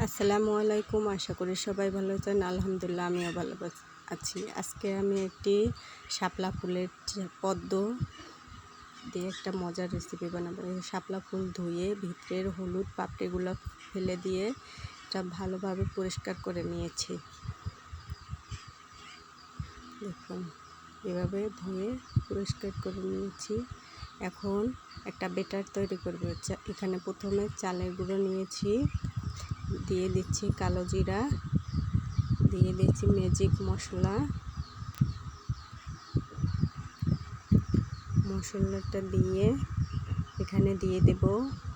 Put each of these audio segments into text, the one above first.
আসসালামু আলাইকুম। আশা করি সবাই ভালো আছেন। আলহামদুলিল্লাহ আমিও ভালো আছি। আজকে আমি একটি শাপলা ফুলের পদ্ম দিয়ে একটা মজার রেসিপি বানাবো। এই শাপলা ফুল ধুয়ে ভিতরের হলুদ পাপড়িগুলো ফেলে দিয়ে এটা ভালোভাবে পরিষ্কার করে নিয়েছি। দেখুন এভাবে ধুয়ে পরিষ্কার করে নিয়েছি। এখন একটা ব্যাটার তৈরি করব। এখানে প্রথমে চালের গুঁড়ো নিয়েছি, দিয়ে দিচ্ছি কালো জিরা, দিয়ে দিচ্ছি ম্যাজিক মশলাটা দিয়ে এখানে দিয়ে দেব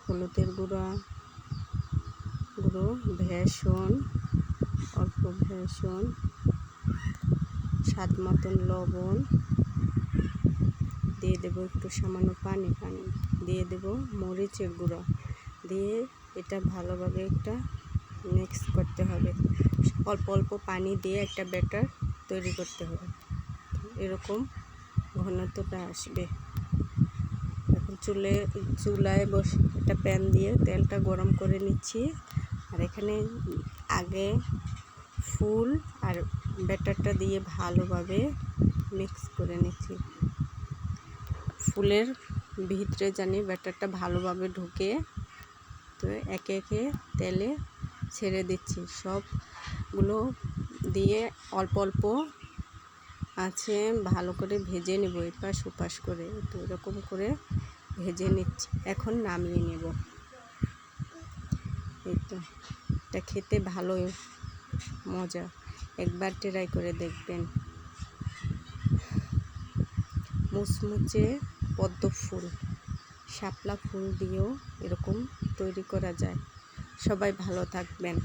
হলুদের গুঁড়ো, ভেষণ, অল্প ভেষণ, স্বাদ মতন লবণ, দিয়ে দেব একটু সামান্য পানি দিয়ে দেব মরিচের গুঁড়ো, দিয়ে এটা ভালোভাবে একটা মিক্স করতে হবে। অল্প অল্প পানি দিয়ে একটা ব্যাটার তৈরি করতে হবে, এরকম ঘনত্বটা আসবে। এখন চুলায় বসে একটা প্যান দিয়ে তেলটা গরম করে নিচ্ছি। আর এখানে আগে ফুল আর ব্যাটারটা দিয়ে ভালোভাবে মিক্স করে নিচ্ছি। ফুলের ভিতরে জানি ব্যাটারটা ভালোভাবে ঢুকে, তো একে একে তেলে ছেড়ে দিচ্ছি। সবগুলো দিয়ে অল্প অল্প আছে ভালো করে ভেজে নেব, এপাশ ওপাশ করে। তো এরকম করে ভেজে নিচ্ছি। এখন নামিয়ে নেব। এই তো এটা খেতে ভালোই মজা, একবার ট্রাই করে দেখবেন। মুচমুচে পদ্ম ফুল, শাপলা ফুল দিয়েও এরকম তৈরি করা যায়। সবাই ভালো থাকবেন।